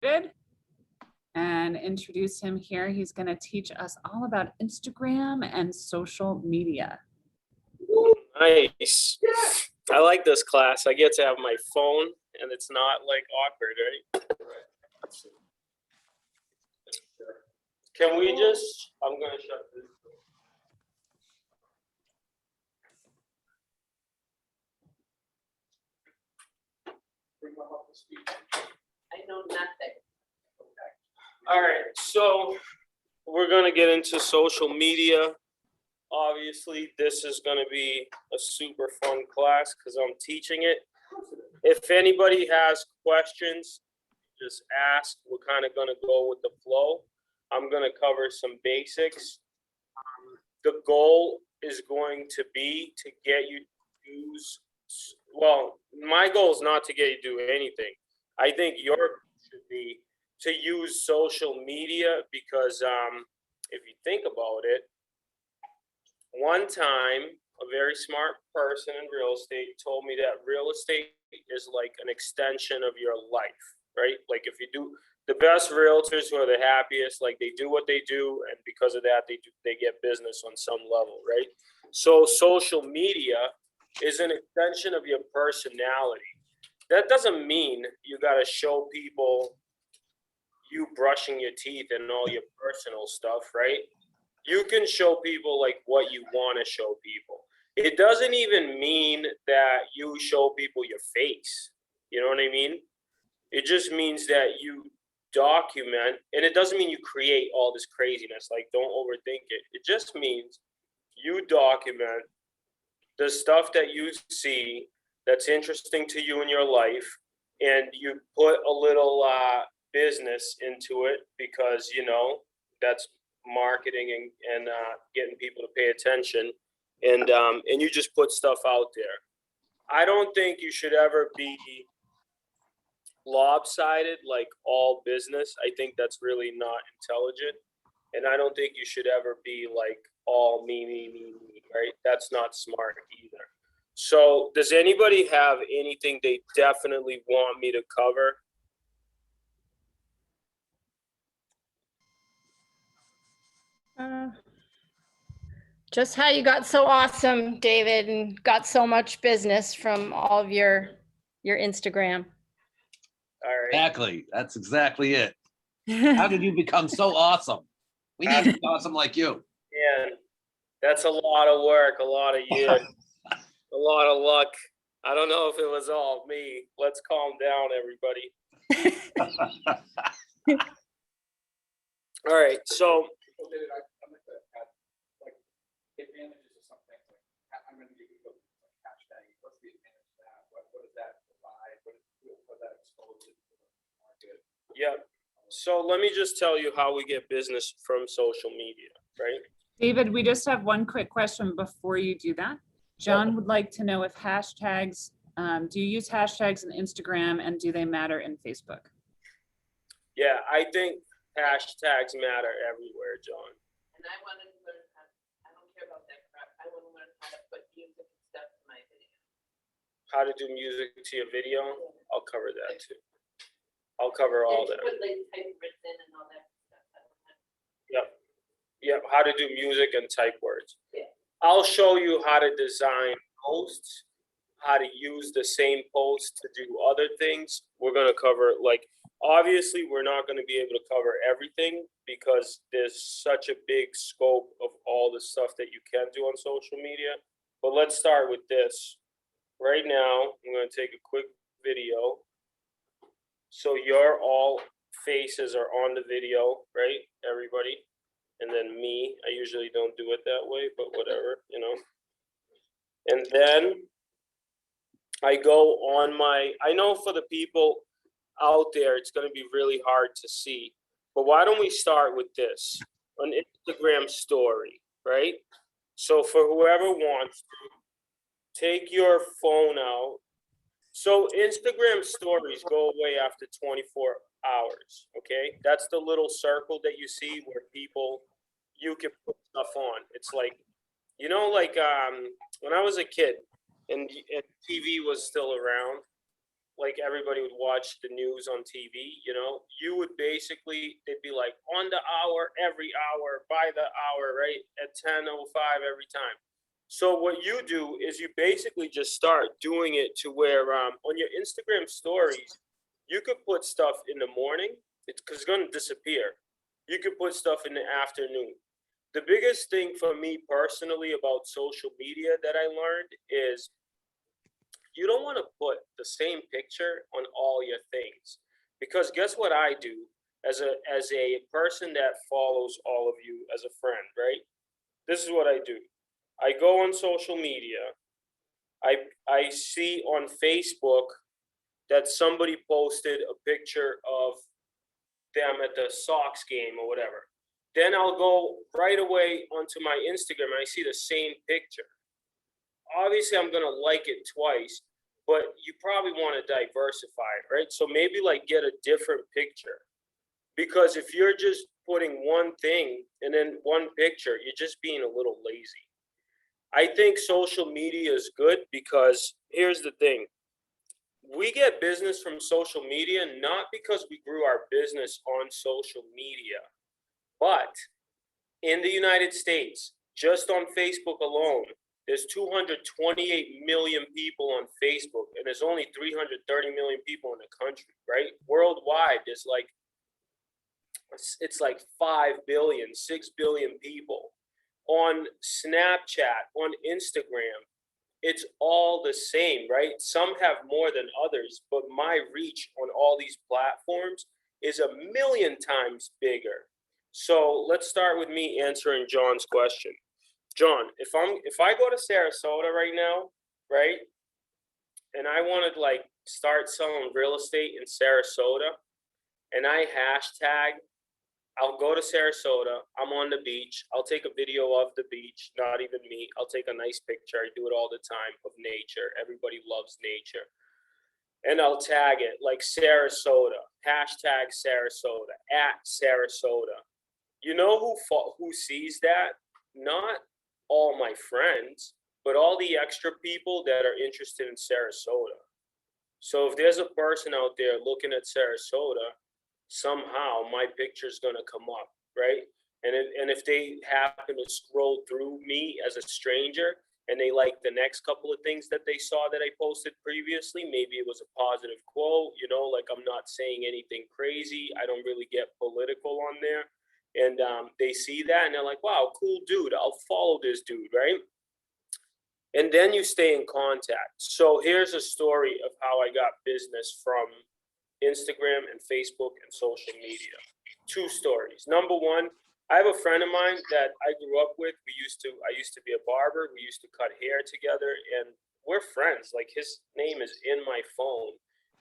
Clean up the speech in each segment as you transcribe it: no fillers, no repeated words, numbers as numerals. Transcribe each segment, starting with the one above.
David and introduce him here. He's going to teach us all about Instagram and social media. Nice. I like this class. I get to have my phone and it's not like awkward, right? Can we just, I'm going to shut this. I know nothing. All right, so we're going to get into social media. Obviously, this is going to be a super fun class because I'm teaching it. If anybody has questions, just ask. We're kind of going to go with the flow. I'm going to cover some basics. The goal is going to be to get you to use, well, my goal is not to get you to do anything. I think your goal should be to use social media because if you think about it, one time a very smart person in real estate told me that real estate is like an extension of your life, right? Like if you do, the best realtors who are the happiest, like they do what they do, and because of that, they get business on some level, right? So social media is an extension of your personality. That doesn't mean you got to show people you brushing your teeth and all your personal stuff, right? You can show people like what you want to show people. It doesn't even mean that you show people your face. You know what I mean? It just means that you document, and it doesn't mean you create all this craziness. Like, don't overthink it. It just means you document the stuff that you see that's interesting to you in your life, and you put a little business into it because, you know, that's marketing and getting people to pay attention, and you just put stuff out there. I don't think you should ever be lopsided like all business. I think that's really not intelligent, and I don't think you should ever be like all me, right? That's not smart either. So does anybody have anything they definitely want me to cover? Just how you got so awesome, David, and got so much business from all of your Instagram. All right. Exactly. That's exactly it. How did you become so awesome? We need to be awesome like you. Yeah, that's a lot of work, a lot of years, a lot of luck. I don't know if it was all me. Let's calm down, everybody. All right, so advantages of something like I'm going to give you a hashtag. What's the advantage of that? What does that provide? What that exposes to the market? yeah. So let me just tell you how we get business from social media, right? David, we just have one quick question before you do that. John would like to know if hashtags, do you use hashtags in Instagram and do they matter in Facebook? Yeah, I think hashtags matter everywhere, John. And I want to learn I don't care about that crap. I want to learn how to put music and stuff to my video. How to do music to your video? I'll cover that too. I'll cover all that. Put like type written and all that stuff. Yep. Yep. How to do music and type words. Yeah. I'll show you how to design posts, how to use the same post to do other things. We're going to cover, like, obviously we're not going to be able to cover everything because there's such a big scope of all the stuff that you can do on social media. But let's start with this. Right now, I'm going to take a quick video. So your all faces are on the video, right, everybody? And then me, I usually don't do it that way, but whatever, you know. And then I go on my, I know for the people out there, it's going to be really hard to see, but why don't we start with this, an Instagram story, right? So for whoever wants to, take your phone out. So Instagram stories go away after 24 hours, okay? That's the little circle that you see where people, you can put stuff on. It's like, you know, like when I was a kid and TV was still around, like everybody would watch the news on TV, you know, you basically, they'd be like on the hour, every hour, by the hour, right? At 10:05 every time. So what you do is you basically just start doing it to where on your Instagram stories, you could put stuff in the morning. It's because it's going to disappear. You could put stuff in the afternoon. The biggest thing for me personally about social media that I learned is you don't want to put the same picture on all your things, because guess what I do as a person that follows all of you as a friend, right? This is what I do. I go on social media. I see on Facebook that somebody posted a picture of them at the Sox game or whatever. Then I'll go right away onto my Instagram and I see the same picture. Obviously, I'm gonna like it twice, but you probably want to diversify it, right? So maybe like get a different picture, because if you're just putting one thing and then one picture, you're just being a little lazy. I think social media is good because here's the thing. We get business from social media not because we grew our business on social media, but in the United States, just on Facebook alone, there's 228 million people on Facebook, and there's only 330 million people in the country, right? Worldwide, there's like, it's like 5 billion, 6 billion people. On Snapchat, on Instagram, it's all the same, right? Some have more than others, but my reach on all these platforms is a million times bigger. So let's start with me answering John's question. John, if I go to Sarasota right now, right, and I want to like start selling real estate in Sarasota, and I hashtag, I'll go to Sarasota, I'm on the beach, I'll take a video of the beach, not even me, I'll take a nice picture, I do it all the time, of nature, everybody loves nature. And I'll tag it like Sarasota, hashtag Sarasota, at Sarasota. You know who sees that? Not all my friends, but all the extra people that are interested in Sarasota. So if there's a person out there looking at Sarasota, somehow my picture's gonna come up, right? And if they happen to scroll through me as a stranger and they like the next couple of things that they saw that I posted previously, maybe it was a positive quote, you know, like I'm not saying anything crazy, I don't really get political on there. And they see that and they're like, wow, cool dude, I'll follow this dude, right? And then you stay in contact. So here's a story of how I got business from Instagram and Facebook and social media. 2 stories. Number one, I have a friend of mine that I grew up with. I used to be a barber. We used to cut hair together, and we're friends. Like his name is in my phone.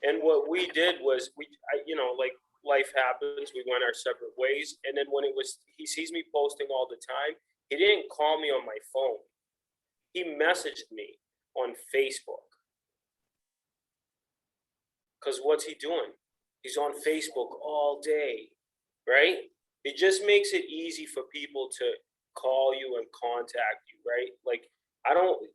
And what we did was like life happens. We went our separate ways. And then when he sees me posting all the time, he didn't call me on my phone. He messaged me on Facebook. Because what's he doing? He's on Facebook all day, right? It just makes it easy for people to call you and contact you, right? Like,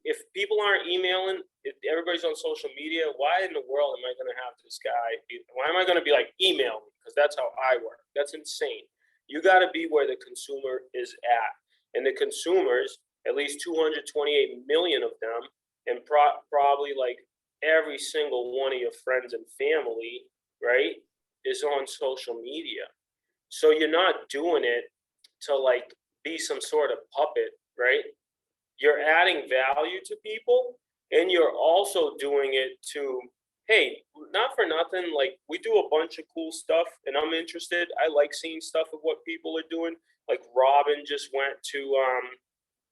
if people aren't emailing, if everybody's on social media, why in the world am I going to have this guy? Why am I going to be like, email me? Because that's how I work. That's insane. You got to be where the consumer is at. And the consumers, at least 228 million of them, and probably like every single one of your friends and family, right, is on social media. So you're not doing it to like be some sort of puppet, right? You're adding value to people, and you're also doing it to, hey, not for nothing, like we do a bunch of cool stuff and I'm interested. I like seeing stuff of what people are doing. Like Robin just went to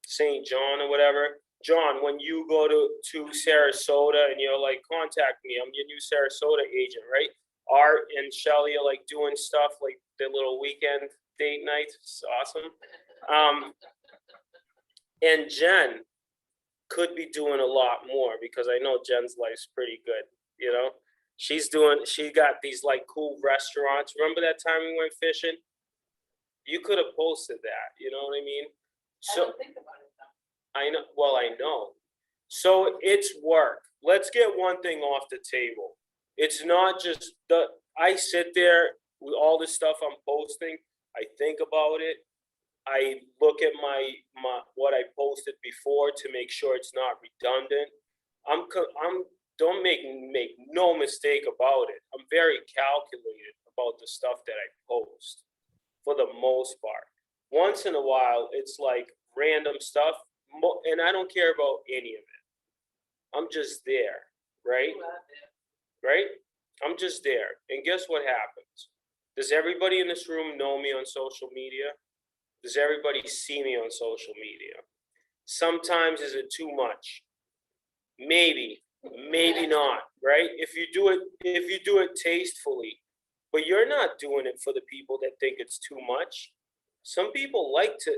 St. John or whatever. John, when you go to Sarasota and you're like, contact me, I'm your new Sarasota agent, right? Art and Shelly are like doing stuff like their little weekend date nights. It's awesome. And Jen could be doing a lot more, because I know Jen's life's pretty good, you know? She got these like cool restaurants. Remember that time we went fishing? You could have posted that, you know what I mean? I So don't think about it though. I know. Well, I know. So it's work. Let's get one thing off the table. It's not just I sit there with all this stuff I'm posting, I think about it. I look at my what I posted before to make sure it's not redundant. Don't make no mistake about it. I'm very calculated about the stuff that I post for the most part. Once in a while, it's like random stuff, and I don't care about any of it. I'm just there, right? Right? I'm just there. And guess what happens? Does everybody in this room know me on social media? Does everybody see me on social media? Sometimes is it too much? Maybe, maybe not, right? If you do it tastefully, but you're not doing it for the people that think it's too much. Some people like to,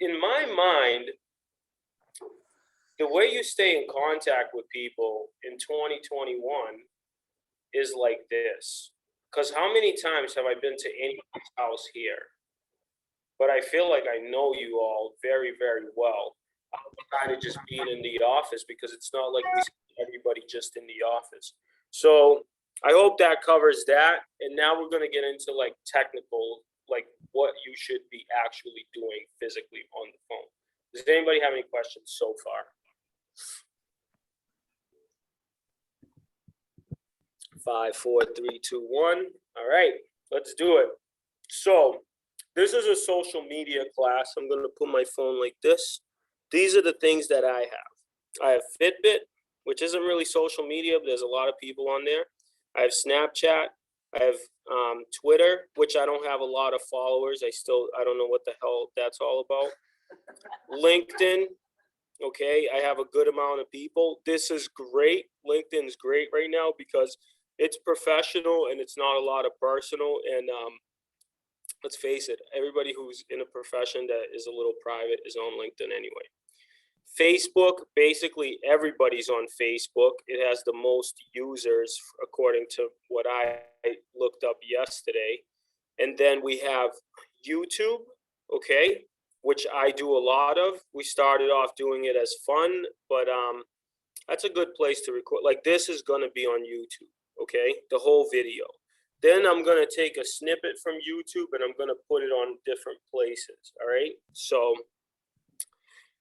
in my mind, the way you stay in contact with people in 2021 is like this. Because how many times have I been to anybody's house here? But I feel like I know you all very, very well. Outside of just being in the office, because it's not like we see everybody just in the office. So I hope that covers that. And now we're going to get into like technical, like what you should be actually doing physically on the phone. Does anybody have any questions so far? 5, 4, 3, 2, 1. All right, let's do it. So this is a social media class. I'm going to put my phone like this. These are the things that I have. I have Fitbit, which isn't really social media, but there's a lot of people on there. I have Snapchat. I have Twitter, which I don't have a lot of followers. I don't know what the hell that's all about. LinkedIn. Okay, I have a good amount of people. This is great. LinkedIn's great right now because it's professional and it's not a lot of personal. And let's face it, everybody who's in a profession that is a little private is on LinkedIn anyway. Facebook, basically everybody's on Facebook. It has the most users according to what I looked up yesterday. And then we have YouTube, okay, which I do a lot of. We started off doing it as fun, but that's a good place to record. Like this is going to be on YouTube, okay, the whole video. Then I'm going to take a snippet from YouTube and I'm going to put it on different places, all right? So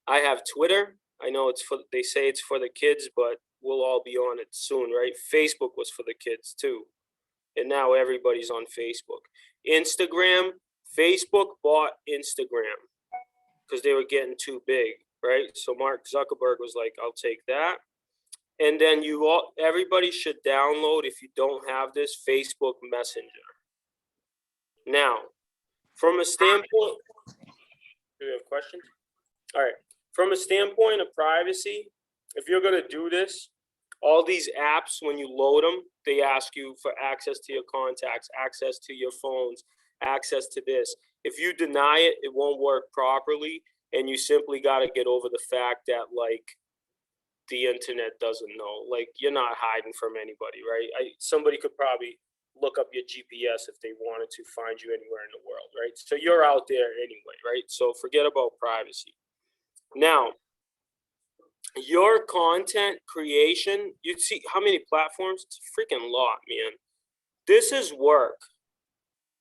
I have Twitter. I know they say it's for the kids, but we'll all be on it soon, right? Facebook was for the kids too. And now everybody's on Facebook. Instagram, Facebook bought Instagram because they were getting too big, right? So Mark Zuckerberg was like, I'll take that. And then everybody should download, if you don't have this, Facebook Messenger. Now, from a standpoint, do you have questions? All right. From a standpoint of privacy, if you're going to do this, all these apps, when you load them, they ask you for access to your contacts, access to your phones, access to this. If you deny it, it won't work properly. And you simply got to get over the fact that, like, the internet doesn't know. Like, you're not hiding from anybody, right? Somebody could probably look up your GPS if they wanted to find you anywhere in the world, right? So you're out there anyway, right? So forget about privacy. Now, your content creation, you see how many platforms? It's a freaking lot, man. This is work.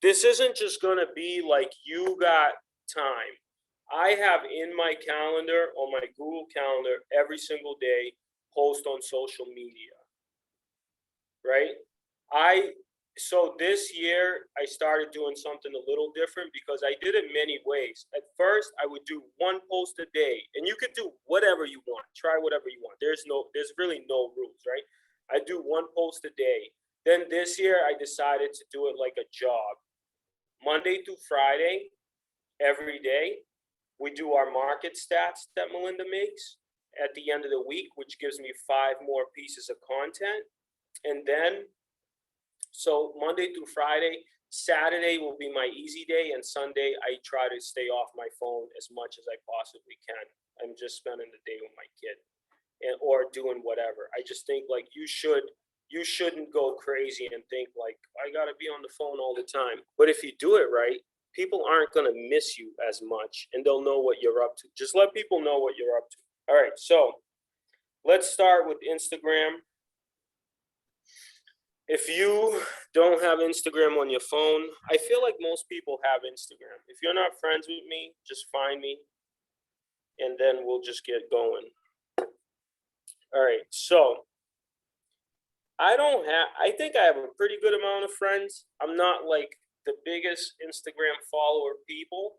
This isn't just going to be like you got time. I have in my calendar, on my Google Calendar, every single day, post on social media, right? So this year, I started doing something a little different because I did it many ways. At first, I would do one post a day, and you could do whatever you want. Try whatever you want. There's really no rules, right? I do one post a day. Then this year, I decided to do it like a job. Monday through Friday, every day, we do our market stats that Melinda makes at the end of the week, which gives me 5 more pieces of content. And then, so Monday through Friday, Saturday will be my easy day, and Sunday I try to stay off my phone as much as I possibly can. I'm just spending the day with my kid or doing whatever. I just think like you shouldn't go crazy and think like, I gotta be on the phone all the time. But if you do it right, people aren't gonna miss you as much and they'll know what you're up to. Just let people know what you're up to. All right, so let's start with Instagram. If you don't have Instagram on your phone, I feel like most people have Instagram. If you're not friends with me, just find me and then we'll just get going. All right, so I think I have a pretty good amount of friends. I'm not like the biggest Instagram follower people,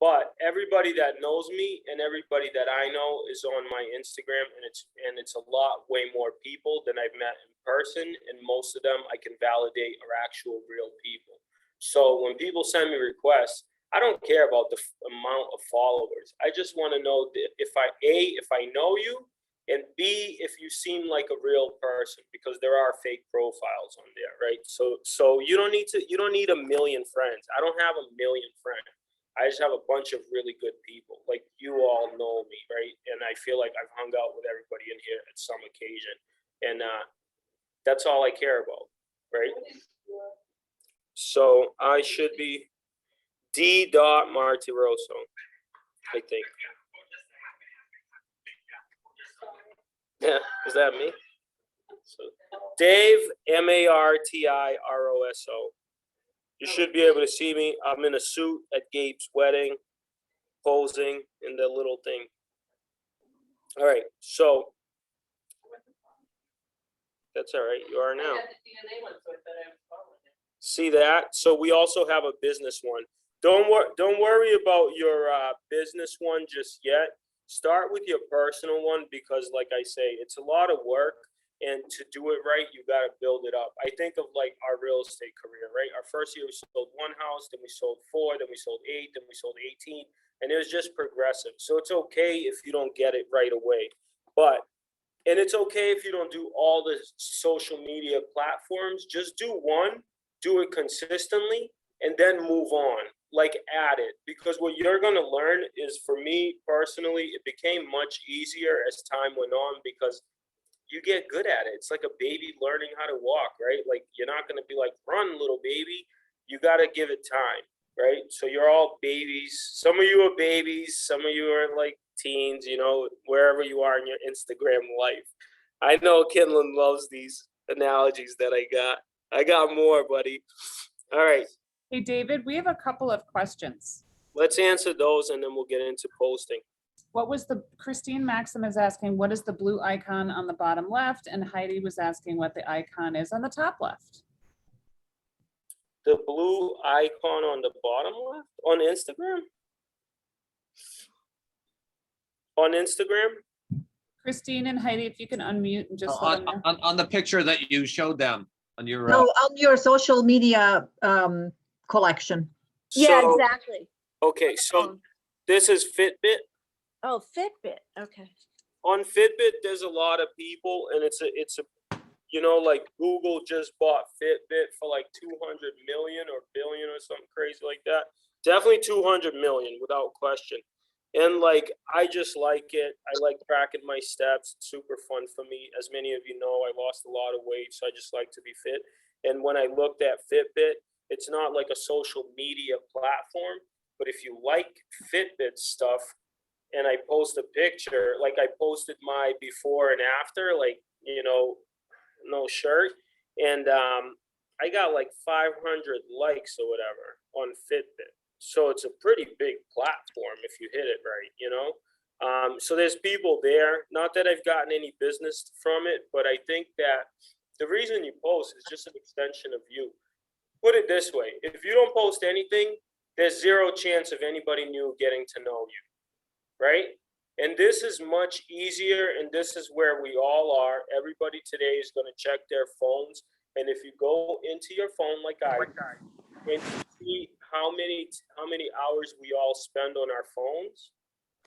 but everybody that knows me and everybody that I know is on my Instagram, and it's a lot way more people than I've met in person, and most of them I can validate are actual real people. So when people send me requests, I don't care about the amount of followers. I just want to know that if I know you, and B, if you seem like a real person, because there are fake profiles on there, right? So you don't need a million friends. I don't have a million friends. I just have a bunch of really good people. Like, you all know me, right? And I feel like I've hung out with everybody in here at some occasion. And that's all I care about, right? So I should be D. Martiroso, I think. Yeah, is that me? So Dave, Martiroso. You should be able to see me. I'm in a suit at Gabe's wedding, posing in the little thing. All right, so that's all right. You are I now. had the DNA one, so I thought I was following it. See that? So we also have a business one. Don't worry about your business one just yet. Start with your personal one, because like I say, it's a lot of work, and to do it right, you got to build it up. I think of like our real estate career, right? Our first year we sold one house, then we sold 4, then we sold 8, then we sold 18, and it was just progressive. So it's okay if you don't get it right away, and it's okay if you don't do all the social media platforms. Just do one, do it consistently, and then move on. Like, add it. Because what you're going to learn is, for me personally, it became much easier as time went on, because you get good at it. It's like a baby learning how to walk, right? Like, you're not going to be like, run, little baby. You got to give it time, right? So you're all babies. Some of you are babies. Some of you are like teens, wherever you are in your Instagram life. I know Kinlan loves these analogies that I got. I got more, buddy. All right, Hey, David, we have a couple of questions. let's answer those and then we'll get into posting. Christine Maxim is asking, what is the blue icon on the bottom left? And Heidi was asking what the icon is on the top left. The blue icon on the bottom left on Instagram? On Instagram? Christine and Heidi, if you can unmute and just let them know. On the picture that you showed them on your. No, on your social media collection. Yeah, So- exactly. Okay, so this is Fitbit. Oh, Fitbit. Okay. On Fitbit, there's a lot of people, and it's a like Google just bought Fitbit for like 200 million or billion or something crazy like that. Definitely 200 million without question. And like, I just like it. I like tracking my steps. It's super fun for me. As many of you know, I lost a lot of weight, so I just like to be fit. And when I looked at Fitbit, it's not like a social media platform, but if you like Fitbit stuff, and I post a picture, like I posted my before and after, like, no shirt, and I got like 500 likes or whatever on Fitbit. So it's a pretty big platform if you hit it right, so there's people there. Not that I've gotten any business from it, but I think that the reason you post is just an extension of you. Put it this way, if you don't post anything, there's zero chance of anybody new getting to know you, right? And this is much easier, and this is where we all are. Everybody today is going to check their phones, and if you go into your phone like I and see how many hours we all spend on our phones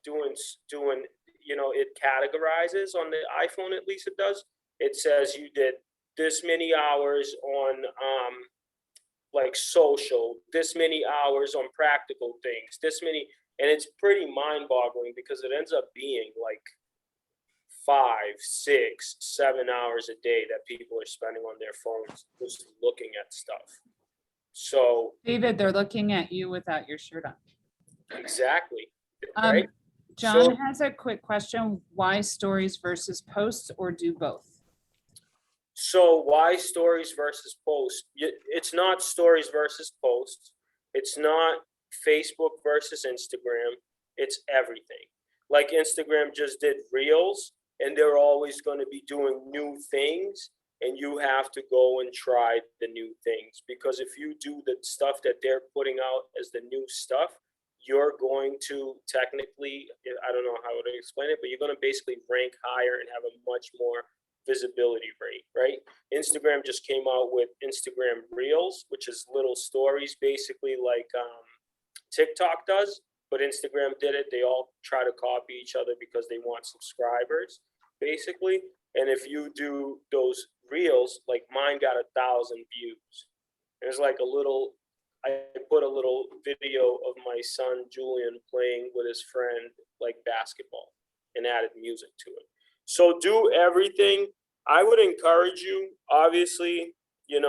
doing it categorizes on the iPhone, at least it does. It says you did this many hours on like social, this many hours on practical things, this many. And it's pretty mind-boggling, because it ends up being like 5, 6, 7 hours a day that people are spending on their phones just looking at stuff. So David, they're looking at you without your shirt on. exactly, right? John So- has a quick question. Why stories versus posts, or do both? So why stories versus posts? It's not stories versus posts. It's not Facebook versus Instagram. It's everything. Like Instagram just did reels, and they're always going to be doing new things, and you have to go and try the new things, because if you do the stuff that they're putting out as the new stuff, you're going to technically, I don't know how to explain it, but you're going to basically rank higher and have a much more visibility rate, right? Instagram just came out with Instagram Reels, which is little stories, basically like TikTok does, but Instagram did it. They all try to copy each other because they want subscribers, basically. And if you do those Reels, like mine got 1,000 views. There's like a little, I put a little video of my son Julian playing with his friend like basketball and added music to it. So do everything. I would encourage you, obviously, you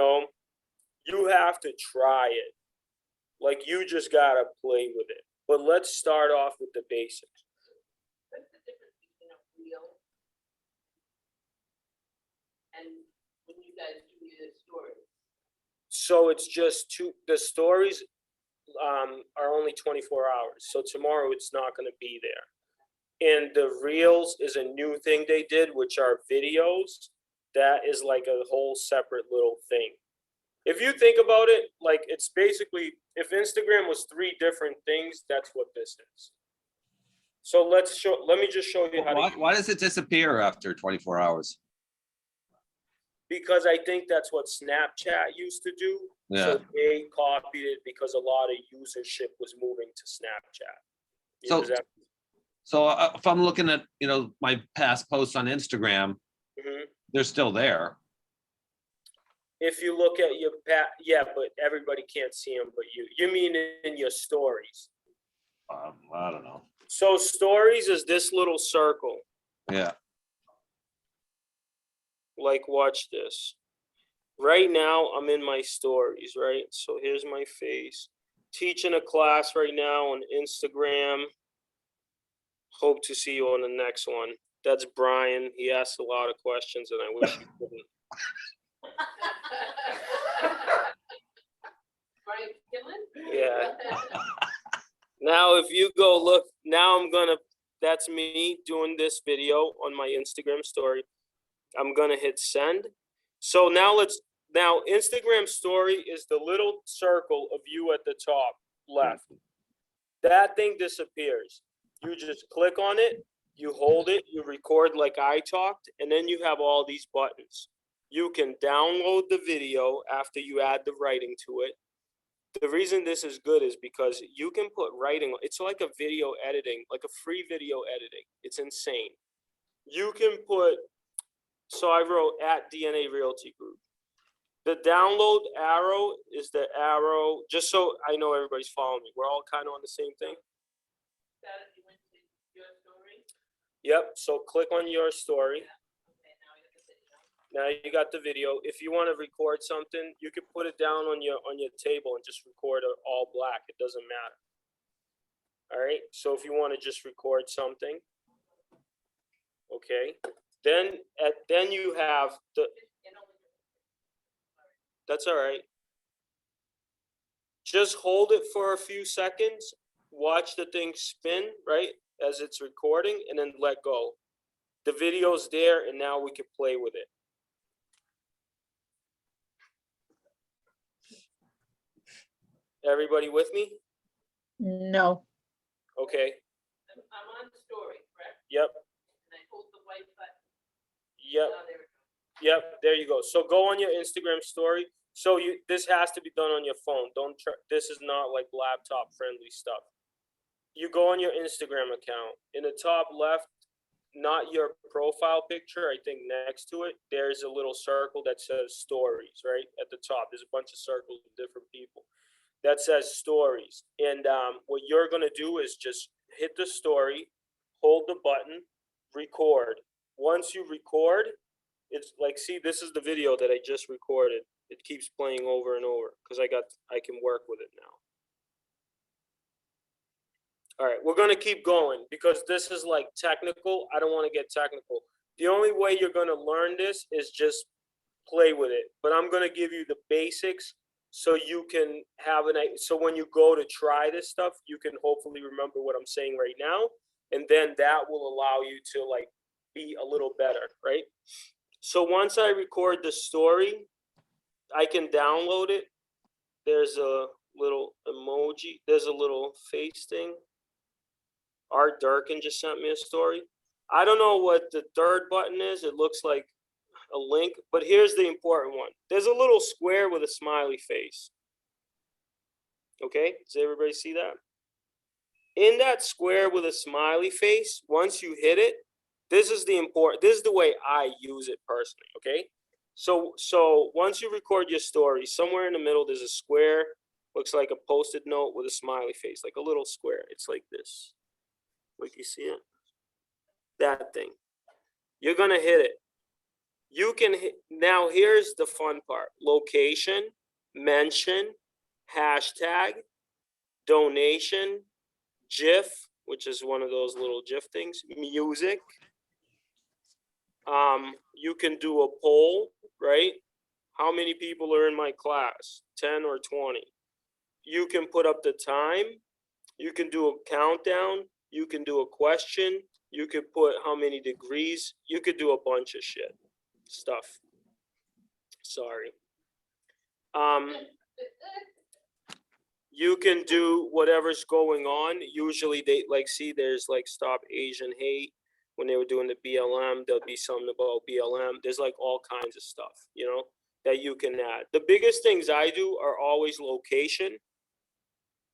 have to try it. Like you just gotta play with it. But let's start off with the basics. What's the difference between a reel and when you guys do your stories? So it's just the stories are only 24 hours. So tomorrow it's not gonna be there. And the reels is a new thing they did, which are videos. That is like a whole separate little thing. If you think about it, like it's basically, if Instagram was 3 different things, that's what this is. So let me just show you how to, Why does it disappear after 24 hours? because I think that's what Snapchat used to do. Yeah. So they copied it because a lot of usership was moving to Snapchat. So- Does that- So if I'm looking at, my past posts on Instagram, Mhm. they're still there. If you look at your yeah, but everybody can't see them but you. You mean in your stories. I don't know. So stories is this little circle. Yeah. Like, watch this. Right now, I'm in my stories, right? So here's my face. Teaching a class right now on Instagram. Hope to see you on the next one. That's Brian. He asked a lot of questions, and I wish he couldn't. Brian Killen? Yeah. Now, if you go look, that's me doing this video on my Instagram story. I'm gonna hit send. So now Instagram story is the little circle of you at the top left. That thing disappears. You just click on it, you hold it, you record like I talked, and then you have all these buttons. You can download the video after you add the writing to it. The reason this is good is because you can put writing, it's like a video editing, like a free video editing. It's insane. You can put, so I wrote at DNA Realty Group. The download arrow is the arrow, just so I know everybody's following me. We're all kind of on the same thing. That you went to your story? Yep, so click on your story. Okay, now we got the video. Now you got the video. If you want to record something, you can put it down on your table and just record it all black. It doesn't matter. All right. So if you want to just record something, okay. Then you have the. That's all right. Just hold it for a few seconds. Watch the thing spin, right, as it's recording, and then let go. The video's there, and now we can play with it. Everybody with me? No. Okay. I'm on the story, correct? Yep. And I hold the white button. Yep. Oh, there we go. Yep. There you go. So go on your Instagram story. So this has to be done on your phone. This is not like laptop friendly stuff. You go on your Instagram account. In the top left, not your profile picture, I think next to it, there's a little circle that says stories, right? At the top, there's a bunch of circles with different people. That says stories. And what you're going to do is just hit the story, hold the button, record. Once you record, it's like, see, this is the video that I just recorded. It keeps playing over and over because I can work with it now. All right, we're going to keep going because this is like technical. I don't want to get technical. The only way you're going to learn this is just play with it, but I'm gonna give you the basics so you can have so when you go to try this stuff, you can hopefully remember what I'm saying right now, and then that will allow you to like be a little better, right? So once I record the story, I can download it. There's a little emoji. There's a little face thing. Art Durkin just sent me a story. I don't know what the third button is. It looks like a link, but here's the important one. There's a little square with a smiley face. Okay, does everybody see that? In that square with a smiley face, once you hit it, this is the way I use it personally, okay? So once you record your story, somewhere in the middle there's a square, looks like a post-it note with a smiley face, like a little square. It's like this. Like you see it? That thing. You're gonna hit it. You can hit, now here's the fun part. Location, mention, hashtag, donation, GIF, which is one of those little GIF things, music. You can do a poll, right? How many people are in my class? 10 or 20. You can put up the time. You can do a countdown. You can do a question. You could put how many degrees. You could do a bunch of stuff. Sorry. You can do whatever's going on. Usually they see there's like Stop Asian Hate. When they were doing the BLM, there'll be something about BLM. There's like all kinds of stuff, that you can add. The biggest things I do are always location.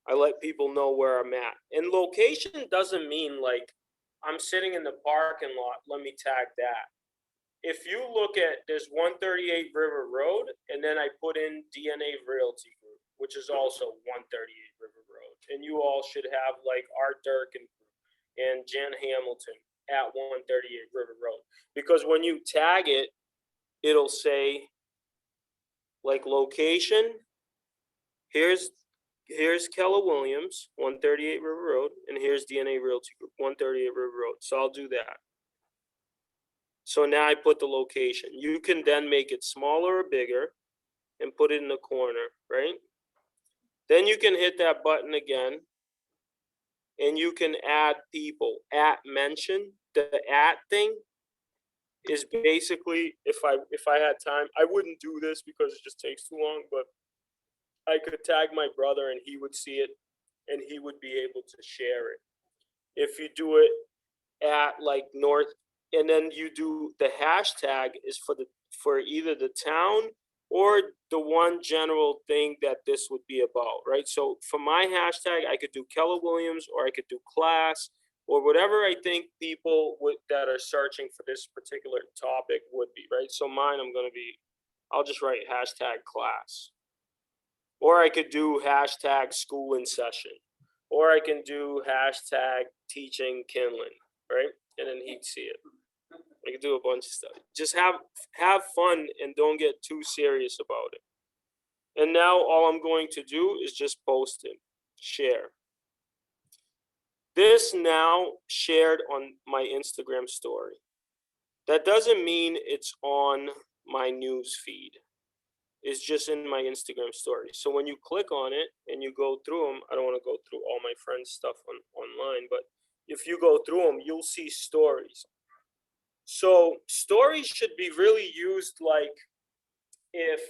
I let people know where I'm at. And location doesn't mean like I'm sitting in the parking lot, let me tag that. If you look at, there's 138 River Road, and then I put in DNA Realty Group, which is also 138 River Road. And you all should have like Art Durkin and Jen Hamilton at 138 River Road. Because when you tag it, it'll say like location, here's Keller Williams, 138 River Road, and here's DNA Realty Group, 138 River Road. So I'll do that. So now I put the location. You can then make it smaller or bigger and put it in the corner, right? Then you can hit that button again and you can add people. At mention, the at thing is basically, if I had time, I wouldn't do this because it just takes too long, but I could tag my brother and he would see it and he would be able to share it. If you do it at like North, and then you do the hashtag is for either the town or the one general thing that this would be about, right? So for my hashtag, I could do Keller Williams, or I could do class, or whatever I think people that are searching for this particular topic would be, right? So mine, I'll just write hashtag class. Or I could do hashtag school in session. Or I can do hashtag teaching Kinlan, right? And then he'd see it. I could do a bunch of stuff. Just have fun and don't get too serious about it. And now all I'm going to do is just post it, share. This now shared on my Instagram story. That doesn't mean it's on my news feed. It's just in my Instagram story. So when you click on it and you go through them, I don't want to go through all my friends' stuff online, but if you go through them, you'll see stories. So stories should be really used like if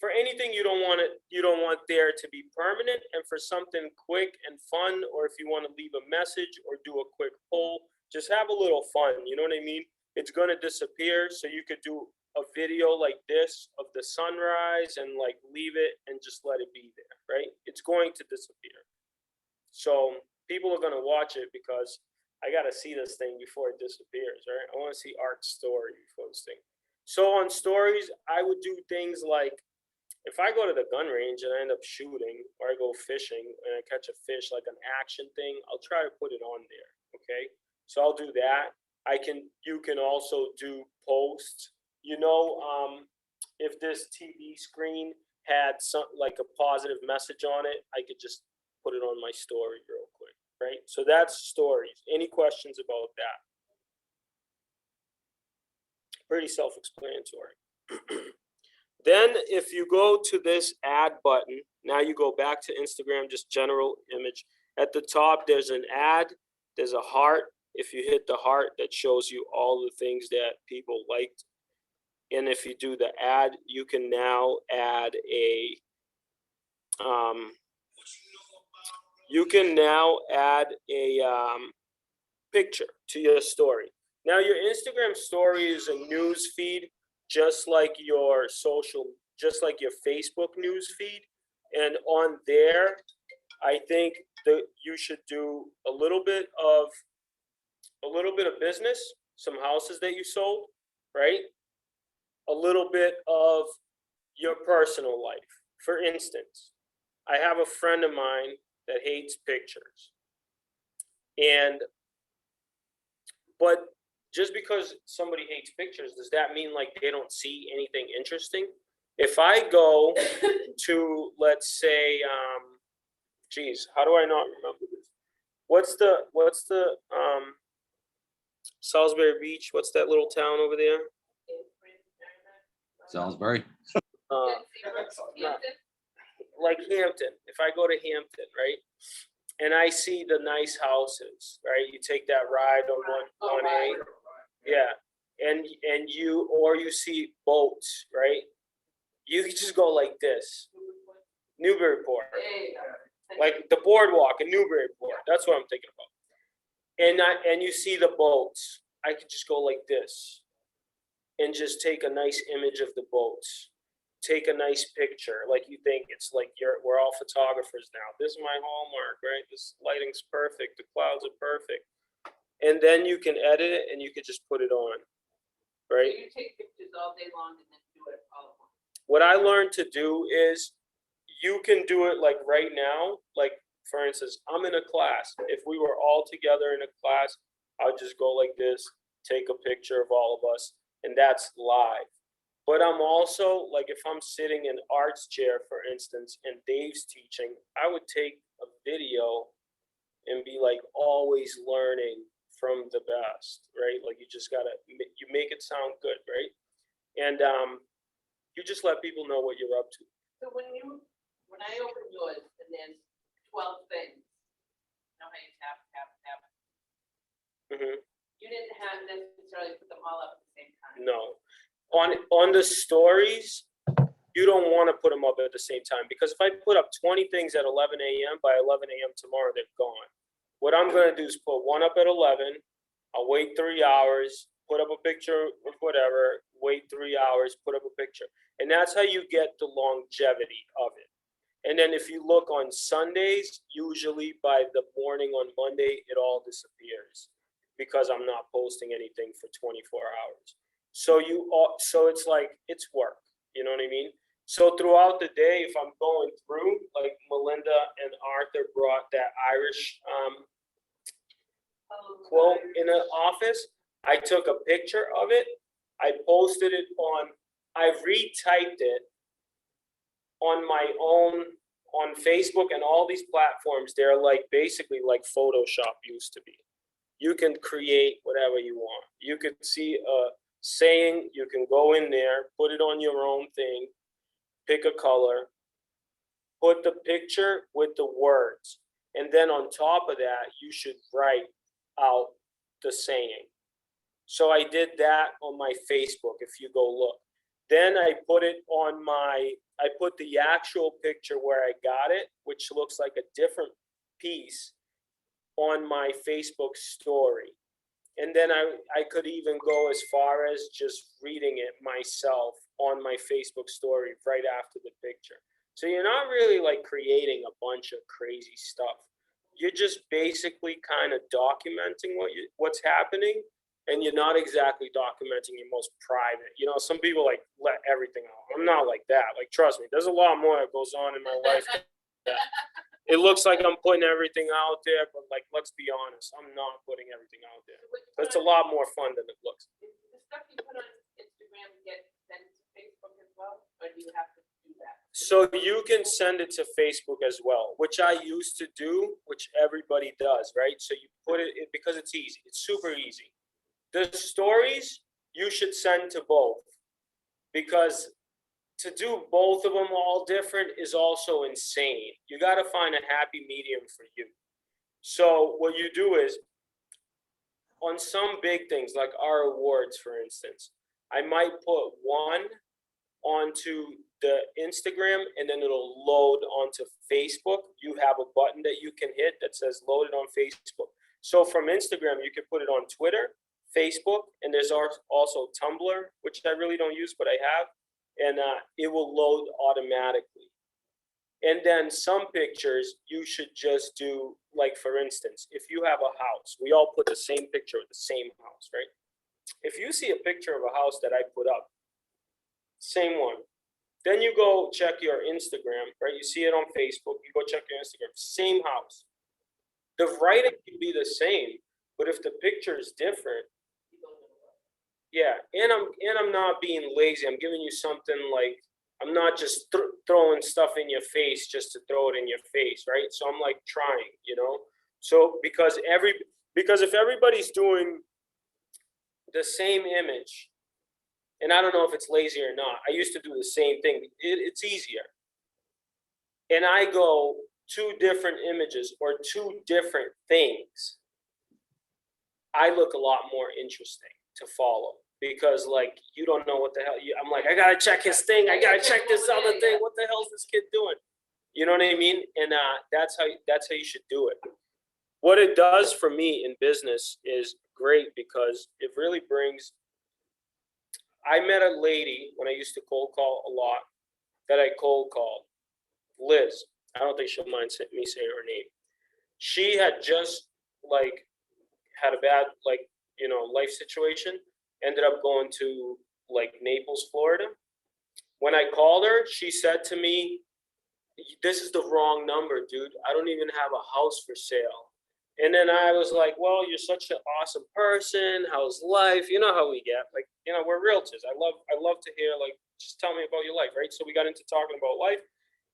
for anything you don't want there to be permanent, and for something quick and fun, or if you want to leave a message or do a quick poll, just have a little fun. You know what I mean? It's going to disappear, so you could do a video like this of the sunrise and like leave it and just let it be there, right? It's going to disappear. So people are going to watch it because I got to see this thing before it disappears, right? I want to see Art's story before this thing. So on stories, I would do things like, if I go to the gun range and I end up shooting, or I go fishing and I catch a fish, like an action thing, I'll try to put it on there, okay? So I'll do that. You can also do posts. If this TV screen had like a positive message on it, I could just put it on my story real quick, right? So that's stories. Any questions about that? Pretty self-explanatory. Then if you go to this add button, now you go back to Instagram, just general image. At the top, there's an ad, there's a heart. If you hit the heart, that shows you all the things that people liked. And if you do the ad, you can now add a, picture to your story. Now your Instagram story is a news feed, just like your Facebook news feed. And on there, I think that you should do a little bit of business, some houses that you sold, right? A little bit of your personal life. For instance, I have a friend of mine that hates pictures. But just because somebody hates pictures, does that mean like they don't see anything interesting? If I go to, let's say, how do I not remember this? What's the Salisbury Beach? What's that little town over there? Salisbury. Like Hampton. If I go to Hampton, right? And I see the nice houses, right? You take that ride on one A. Yeah. And you see boats, right? You can just go like this. Newburyport. Like the boardwalk in Newburyport. That's what I'm thinking about. And you see the boats. I could just go like this and just take a nice image of the boats. Take a nice picture, like you think it's like we're all photographers now. This is my hallmark, right? This lighting's perfect, the clouds are perfect. And then you can edit it and you can just put it on, right? So you take pictures all day long and then do it all at once. What I learned to do is you can do it like right now, like for instance, I'm in a class. If we were all together in a class, I'll just go like this, take a picture of all of us, and that's live. But I'm also, like if I'm sitting in Art's chair, for instance, and Dave's teaching, I would take a video and be like always learning from the best, right? Like you just gotta, you make it sound good, right? And you just let people know what you're up to. So when I open yours and there's 12 things, you know how you tap. Mm-hmm. You didn't have necessarily put them all up at the same time. No. On the stories, you don't want to put them up at the same time, because if I put up 20 things at 11 a.m., by 11 a.m. tomorrow, they're gone. What I'm going to do is put one up at 11. I'll wait 3 hours, put up a picture of whatever, wait 3 hours, put up a picture. And that's how you get the longevity of it. And then if you look on Sundays, usually by the morning on Monday, it all disappears because I'm not posting anything for 24 hours. So it's like, it's work, you know what I mean? So throughout the day, if I'm going through, like Melinda and Arthur brought that Irish quote in the office, I took a picture of it, I posted it I retyped it on my own, on Facebook and all these platforms. They're like basically like Photoshop used to be. You can create whatever you want. You could see a saying, you can go in there, put it on your own thing, pick a color, put the picture with the words. And then on top of that, you should write out the saying. So I did that on my Facebook, if you go look. Then I put it on I put the actual picture where I got it, which looks like a different piece, on my Facebook story. And then I could even go as far as just reading it myself on my Facebook story right after the picture. So you're not really like creating a bunch of crazy stuff. You're just basically kind of documenting what's happening, and you're not exactly documenting your most private. You know, some people like let everything out. I'm not like that. Like, trust me, there's a lot more that goes on in my life. It looks like I'm putting everything out there, but like, let's be honest, I'm not putting everything out there. It's a lot more fun than it looks. Is the stuff you put on Instagram get sent to Facebook as well, or do you have to do that? So you can send it to Facebook as well, which I used to do, which everybody does, right? So you put it, because it's easy, it's super easy. The stories you should send to both, because to do both of them all different is also insane. You got to find a happy medium for you. So what you do is, on some big things like our awards, for instance, I might put one onto the Instagram and then it'll load onto Facebook. You have a button that you can hit that says loaded on Facebook. So from Instagram, you can put it on Twitter, Facebook, and there's also Tumblr, which I really don't use, but I have, and it will load automatically. And then some pictures you should just do, like for instance, if you have a house, we all put the same picture of the same house, right? If you see a picture of a house that I put up, same one, then you go check your Instagram, right? You see it on Facebook, you go check your Instagram, same house. The writing can be the same, but if the picture is different, yeah, and I'm not being lazy. I'm giving you something like, I'm not just throwing stuff in your face just to throw it in your face, right? So I'm like trying, you know? So because if everybody's doing the same image, and I don't know if it's lazy or not, I used to do the same thing. It's easier. And I go 2 different images or 2 different things, I look a lot more interesting to follow. Because like, you don't know what the hell, I'm like, I gotta check his thing. I gotta check this other thing. What the hell is this kid doing? You know what I mean? And that's how you should do it. What it does for me in business is great because it really brings, I met a lady when I used to cold call a lot that I cold called, Liz. I don't think she'll mind me saying her name. She had just like had a bad, like, you know, life situation, ended up going to like Naples, Florida. When I called her, she said to me, this is the wrong number, dude. I don't even have a house for sale. And then I was like, well, you're such an awesome person. How's life? You know how we get, like, you know, we're realtors. I love to hear, like, just tell me about your life, right? So we got into talking about life.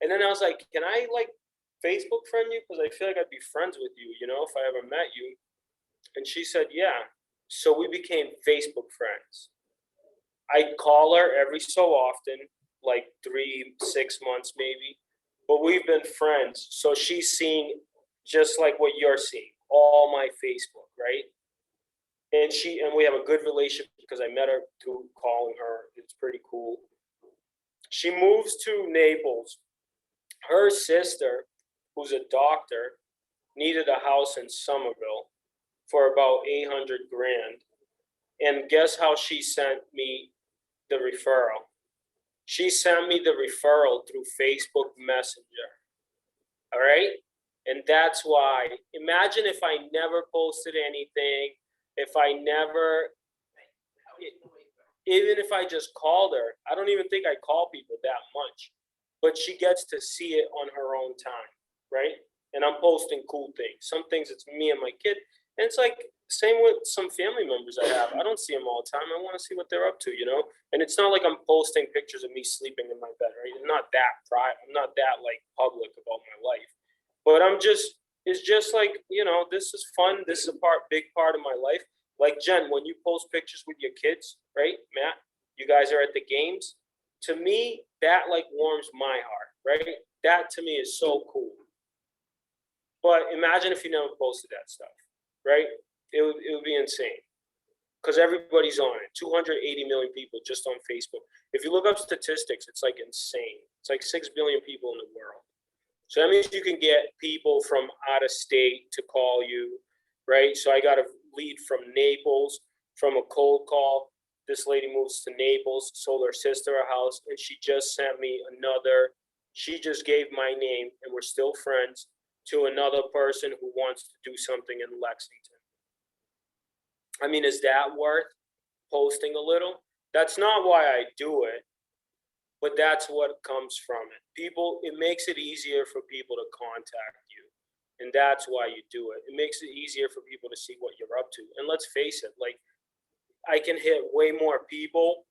And then I was like, can I like Facebook friend you? Because I feel like I'd be friends with you, you know, if I ever met you. And she said, yeah. So we became Facebook friends. I'd call her every so often, like 3-6 months maybe, but we've been friends. So she's seeing just like what you're seeing, all my Facebook, right? And we have a good relationship because I met her through calling her. It's pretty cool. She moves to Naples. Her sister, who's a doctor, needed a house in Somerville for about 800 grand. And guess how she sent me the referral? She sent me the referral through Facebook Messenger. All right? And that's why, imagine if I never posted anything, if I never, even if I just called her, I don't even think I call people that much, but she gets to see it on her own time, right? And I'm posting cool things. Some things it's me and my kid. And it's like, same with some family members I have. I don't see them all the time. I want to see what they're up to, you know? And it's not like I'm posting pictures of me sleeping in my bed, right? It's not that private. I'm not that like public about my life. But it's just like, you know, this is fun. This is big part of my life. Like Jen, when you post pictures with your kids, right? Matt, you guys are at the games. To me, that like warms my heart, right? That to me is so cool. But imagine if you never posted that stuff, right? It would be insane because everybody's on it. 280 million people just on Facebook. If you look up statistics, it's like insane. It's like 6 billion people in the world. So that means you can get people from out of state to call you, right? So I got a lead from Naples, from a cold call. This lady moves to Naples, sold her sister a house, and she just sent me she just gave my name, and we're still friends, to another person who wants to do something in Lexington. I mean, is that worth posting a little? That's not why I do it, but that's what comes from it. It makes it easier for people to contact you. And that's why you do it. It makes it easier for people to see what you're up to. And let's face it, like, I can hit way more people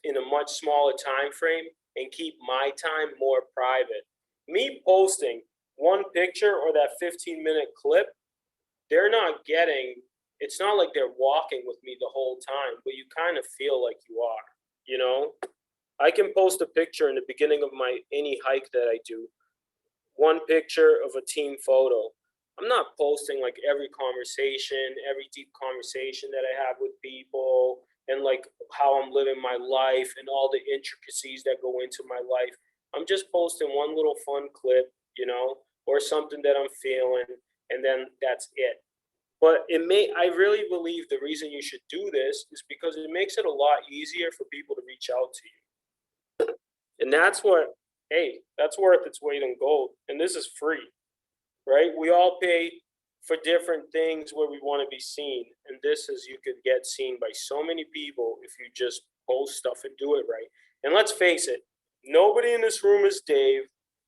in a much smaller time frame and keep my time more private. Me posting one picture or that 15-minute clip, they're not getting, it's not like they're walking with me the whole time, but you kind of feel like you are, you know? I can post a picture in the beginning of any hike that I do. One picture of a team photo. I'm not posting like every conversation, every deep conversation that I have with people and like how I'm living my life and all the intricacies that go into my life. I'm just posting one little fun clip, you know, or something that I'm feeling, and then that's it. But I really believe the reason you should do this is because it makes it a lot easier for people to reach out to you. And that's that's worth its weight in gold. And this is free, right? We all pay for different things where we want to be seen. And this is, you could get seen by so many people if you just post stuff and do it right. And let's face it, nobody in this room is Dave,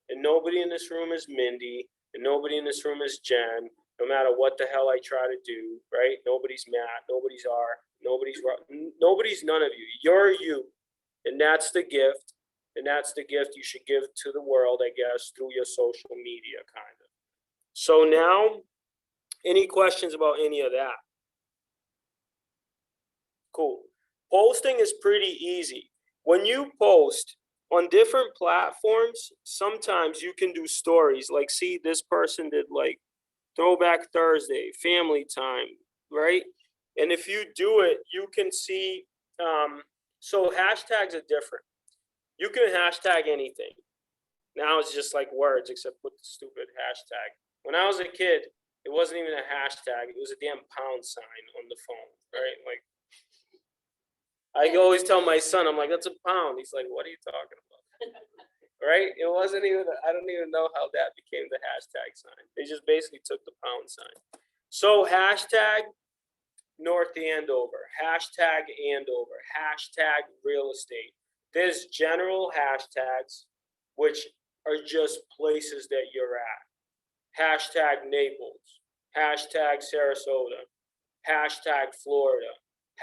and nobody in this room is Mindy, and nobody in this room is Jen, no matter what the hell I try to do, right? Nobody's Matt, nobody's R, nobody's none of you. You're you. And that's the gift. And that's the gift you should give to the world, I guess, through your social media, kind of. So now, any questions about any of that? Cool. Posting is pretty easy. When you post on different platforms, sometimes you can do stories. Like, see, this person did like Throwback Thursday, family time, right? And if you do it, you can see, so hashtags are different. You can hashtag anything. Now it's just like words, except with the stupid hashtag. When I was a kid, it wasn't even a hashtag. It was a damn pound sign on the phone, right? Like, I always tell my son, I'm like, that's a pound. He's like, what are you talking about? Right? It wasn't even, I don't even know how that became the hashtag sign. They just basically took the pound sign. So hashtag North Andover, hashtag Andover, hashtag real estate. There's general hashtags, which are just places that you're at. Hashtag Naples, hashtag Sarasota, hashtag Florida,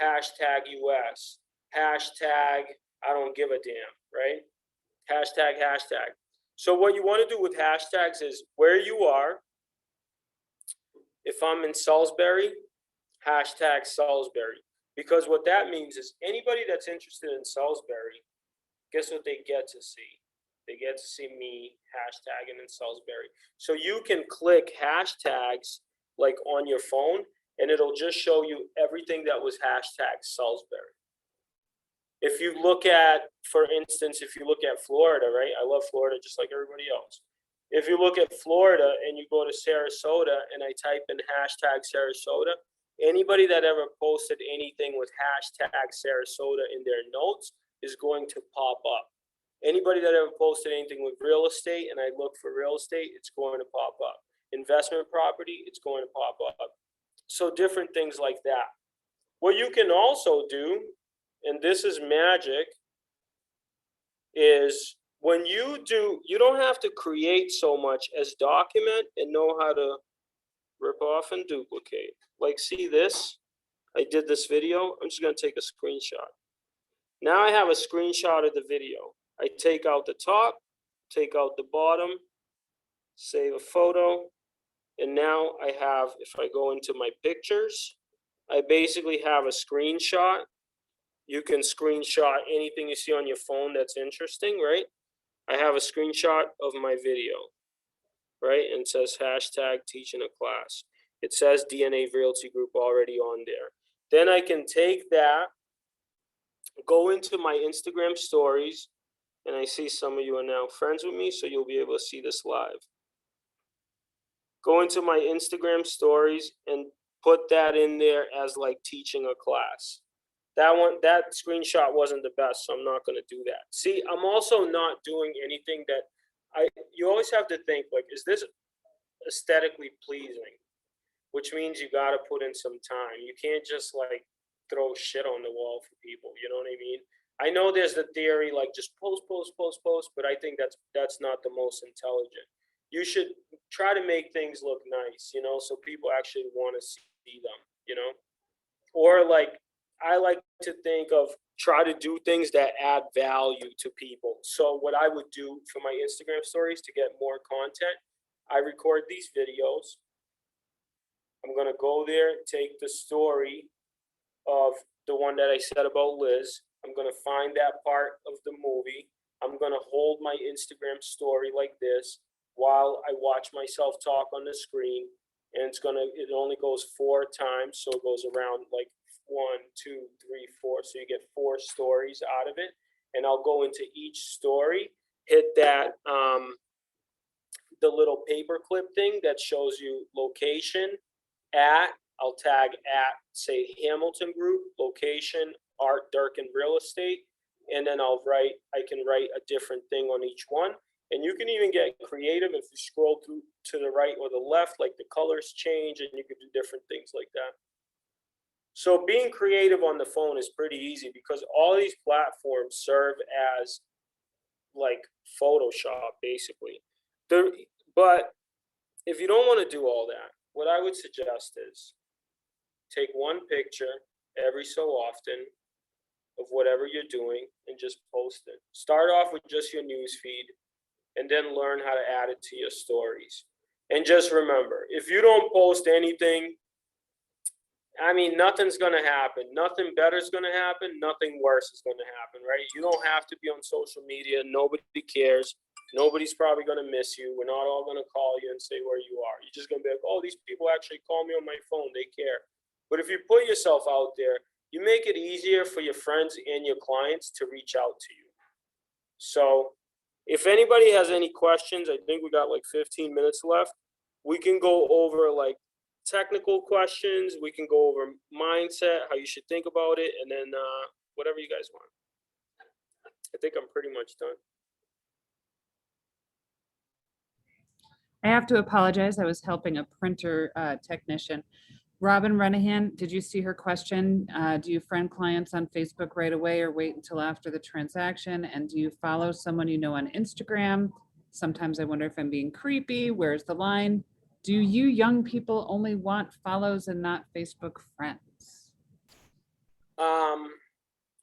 hashtag US, hashtag I don't give a damn, right? Hashtag. So what you want to do with hashtags is where you are. If I'm in Salisbury, hashtag Salisbury. Because what that means is anybody that's interested in Salisbury, guess what they get to see? They get to see me hashtagging in Salisbury. So you can click hashtags like on your phone, and it'll just show you everything that was hashtag Salisbury. If you look at, for instance, if you look at Florida, right? I love Florida just like everybody else. If you look at Florida and you go to Sarasota and I type in hashtag Sarasota, anybody that ever posted anything with hashtag Sarasota in their notes is going to pop up. Anybody that ever posted anything with real estate and I look for real estate, it's going to pop up. Investment property, it's going to pop up. So different things like that. What you can also do, and this is magic, is when you do, you don't have to create so much as document and know how to rip off and duplicate. Like, see this? I did this video. I'm just going to take a screenshot. Now I have a screenshot of the video. I take out the top, take out the bottom, save a photo, and now I have, if I go into my pictures, I basically have a screenshot. You can screenshot anything you see on your phone that's interesting, right? I have a screenshot of my video, right? And it says hashtag teaching a class. It says DNA Realty Group already on there. Then I can take that, go into my Instagram stories, and I see some of you are now friends with me, so you'll be able to see this live. Go into my Instagram stories and put that in there as like teaching a class. That screenshot wasn't the best, so I'm not going to do that. See, I'm also not doing anything that you always have to think, like, is this aesthetically pleasing? Which means you got to put in some time. You can't just like throw shit on the wall for people. You know what I mean? I know there's the theory, like just post, but I think that's not the most intelligent. You should try to make things look nice, you know, so people actually want to see them, you know? Or like, I like to think of try to do things that add value to people. So what I would do for my Instagram stories to get more content, I record these videos. I'm going to go there, take the story of the one that I said about Liz. I'm gonna find that part of the movie. I'm gonna hold my Instagram story like this while I watch myself talk on the screen. And it only goes 4 times, so it goes around like 1, 2, 3, 4. So you get 4 stories out of it. And I'll go into each story, hit that the little paperclip thing that shows you location at. I'll tag at, say, Hamilton Group, location, Art, Durkin Real Estate, and then I can write a different thing on each one. And you can even get creative if you scroll through to the right or the left, like the colors change and you can do different things like that. So being creative on the phone is pretty easy because all these platforms serve as like Photoshop, basically. But if you don't want to do all that, what I would suggest is take one picture every so often of whatever you're doing and just post it. Start off with just your news feed and then learn how to add it to your stories. And just remember, if you don't post anything, I mean, nothing's going to happen. Nothing better is going to happen. Nothing worse is going to happen, right? You don't have to be on social media. Nobody cares. Nobody's probably going to miss you. We're not all going to call you and say where you are. You're just going to be like, oh, these people actually call me on my phone. They care. But if you put yourself out there, you make it easier for your friends and your clients to reach out to you. So if anybody has any questions, I think we got like 15 minutes left. We can go over like technical questions. We can go over mindset, how you should think about it, and then whatever you guys want. I think I'm pretty much done. I have to apologize. I was helping a printer technician. Robin Renahan, did you see her question? Do you friend clients on Facebook right away or wait until after the transaction? And do you follow someone you know on Instagram? Sometimes I wonder if I'm being creepy. Where's the line? Do you young people only want follows and not Facebook friends? All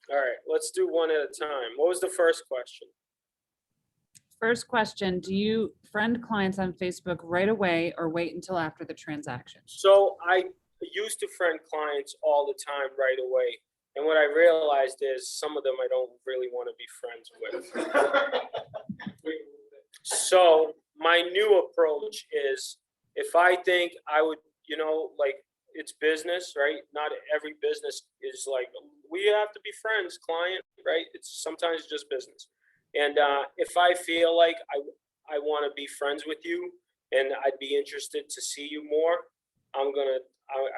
right, let's do one at a time. What was the first question? First question, do you friend clients on Facebook right away or wait until after the transaction? So I used to friend clients all the time right away. And what I realized is some of them I don't really want to be friends with. So my new approach is if I think I would, like it's business, right? Not every business is like, we have to be friends, client, right? It's sometimes just business. And if I feel like I want to be friends with you and I'd be interested to see you more, I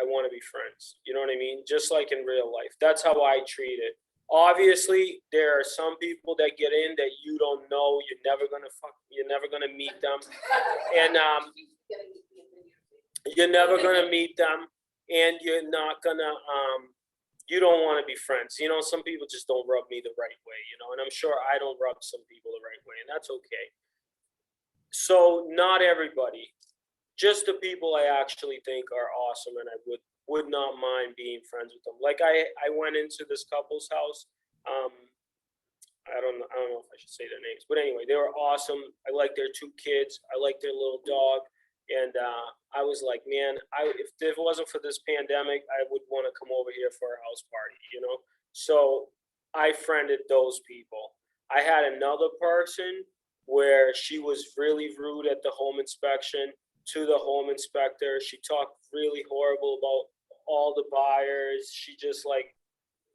want to be friends. You know what I mean? Just like in real life. That's how I treat it. Obviously, there are some people that get in that you don't know. You're never gonna meet them, and you're never gonna meet them, and you're not gonna you don't want to be friends. Some people just don't rub me the right way. And I'm sure I don't rub some people the right way, and that's okay. So not everybody. Just the people I actually think are awesome and I would not mind being friends with them. Like I went into this couple's house. I don't know if I should say their names, but anyway, they were awesome. I like their 2 kids. I like their little dog. And I was like, man, if it wasn't for this pandemic, I would want to come over here for a house party, So I friended those people. I had another person where she was really rude at the home inspection to the home inspector. She talked really horrible about all the buyers. She just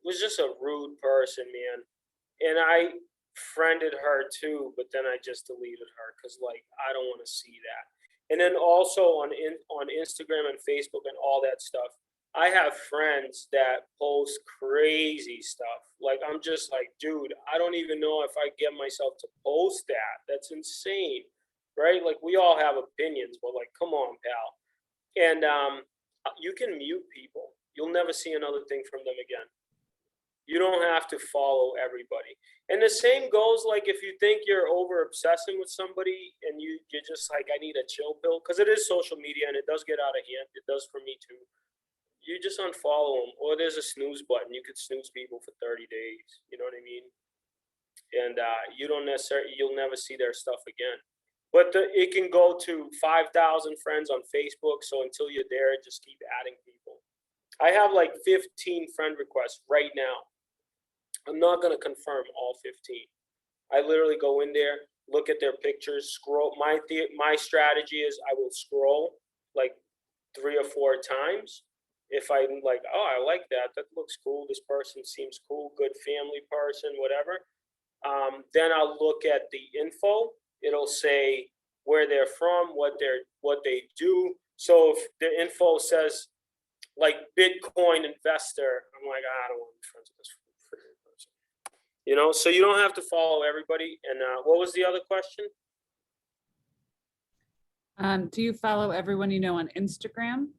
was just a rude person, man. And I friended her too, but then I just deleted her because I don't want to see that. And then also on Instagram and Facebook and all that stuff, I have friends that post crazy stuff. I'm just like, dude, I don't even know if I get myself to post that. That's insane. Right? We all have opinions, but come on, pal. And you can mute people. You'll never see another thing from them again. You don't have to follow everybody. And the same goes if you think you're over obsessing with somebody and you're just like, I need a chill pill, because it is social media and it does get out of hand. It does for me too. You just unfollow them, or there's a snooze button. You could snooze people for 30 days. You know what I mean? And you'll never see their stuff again. But it can go to 5,000 friends on Facebook. So until you're there, just keep adding people. I have 15 friend requests right now I'm not gonna confirm all 15. I literally go in there, look at their pictures, scroll. My strategy is I will scroll like 3 or 4 times. If I'm like, oh, I like that. That looks cool. This person seems cool. Good family person, whatever. Then I'll look at the info. It'll say where they're from, what they do. So if the info says like Bitcoin investor, I'm like, I don't want to be friends with this freaking person. You know, so you don't have to follow everybody. And what was the other question? Do you follow everyone you know on Instagram?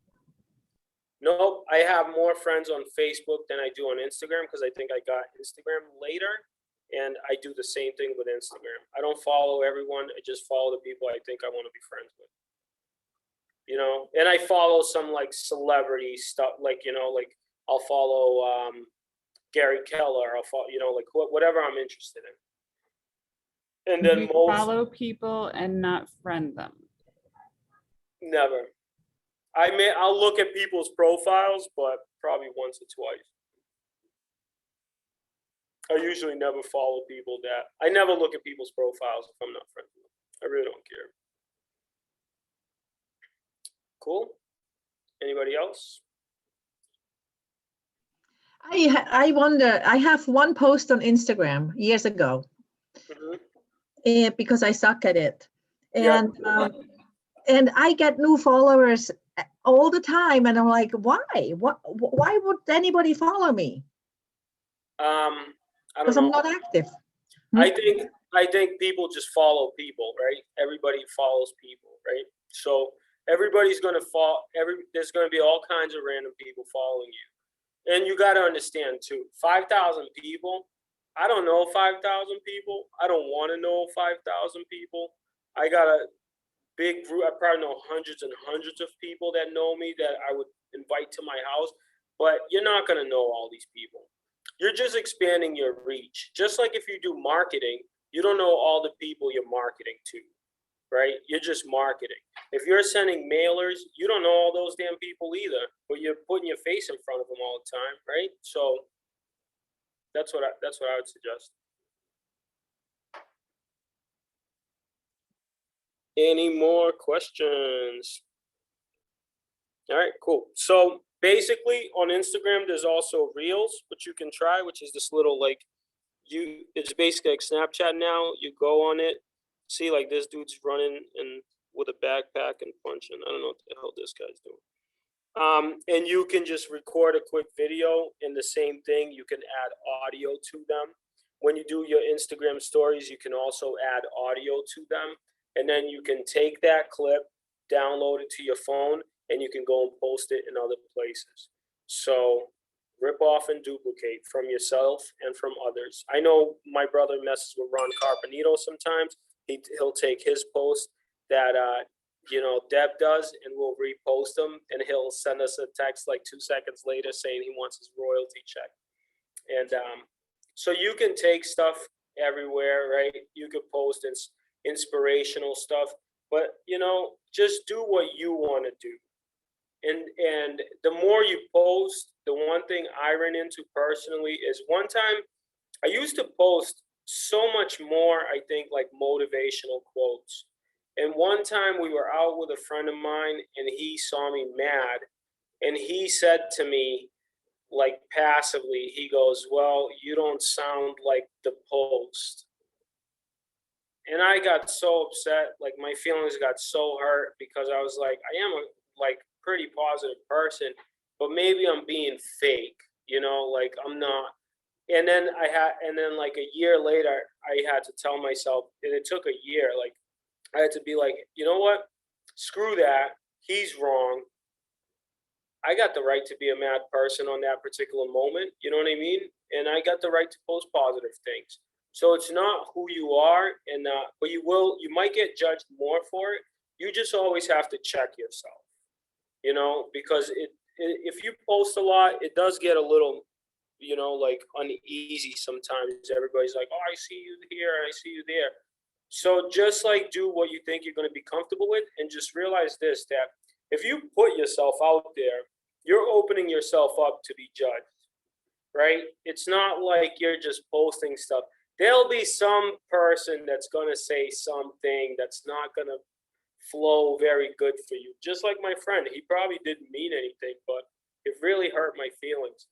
Nope, I have more friends on Facebook than I do on Instagram because I think I got Instagram later, and I do the same thing with Instagram. I don't follow everyone. I just follow the people I think I want to be friends with. You know, and I follow some like celebrity stuff, like, you know, like I'll follow Gary Keller. I'll follow, you know, like whatever I'm interested in. And Do then you most follow people and not friend them? never. I'll look at people's profiles, but probably once or twice. I usually never follow people that I never look at people's profiles if I'm not friends with them. I really don't care. Cool. Anybody else? I wonder, I have one post on Instagram years ago, because I suck at it. Yep. And I get new followers all the time, and I'm like, why? Why would anybody follow me? I don't Because I'm know. not active. I think people just follow people, right? Everybody follows people, right? So everybody's gonna follow. There's gonna be all kinds of random people following you, and you got to understand too. 5,000 people. I don't know 5,000 people. I don't want to know 5,000 people. I got a big group. I probably know hundreds and hundreds of people that know me that I would invite to my house, but you're not gonna know all these people. You're just expanding your reach. Just like if you do marketing, you don't know all the people you're marketing to, right? You're just marketing. If you're sending mailers, you don't know all those damn people either, but you're putting your face in front of them all the time, right? So that's what I would suggest. Any more questions? All right, cool. So basically on Instagram, there's also Reels, which you can try, which is this little like it's basically like Snapchat now. You go on it, see like this dude's running and with a backpack and punching. I don't know what the hell this guy's doing. And you can just record a quick video, and the same thing, you can add audio to them. When you do your Instagram stories, you can also add audio to them. And then you can take that clip, download it to your phone, and you can go and post it in other places. So rip off and duplicate from yourself and from others. I know my brother messes with Ron Carpenito sometimes. He'll take his post that Deb does, and we'll repost them, and he'll send us a text like 2 seconds later saying he wants his royalty check. And so you can take stuff everywhere, right? You could post inspirational stuff, but just do what you want to do. And the more you post, the one thing I ran into personally is one time I used to post so much more, I think, like motivational quotes. And one time we were out with a friend of mine, and he saw me mad, and he said to me, like passively, he goes, "Well, you don't sound like the post." And I got so upset, like my feelings got so hurt, because I was like, I am a pretty positive person, but maybe I'm being fake, like I'm not. And then like a year later, I had to tell myself, and it took a year, like I had to be like, you know what? Screw that. He's wrong. I got the right to be a mad person on that particular moment. You know what I mean? And I got the right to post positive things. So it's not who you are, but you might get judged more for it. You just always have to check yourself, because if you post a lot, it does get a little, like uneasy sometimes. Everybody's like, "Oh, I see you here, I see you there." So just like do what you think you're going to be comfortable with, and just realize this, that if you put yourself out there, you're opening yourself up to be judged. right? It's not like you're just posting stuff. There'll be some person that's going to say something that's not going to flow very good for you. Just like my friend, he probably didn't mean anything, but it really hurt my feelings.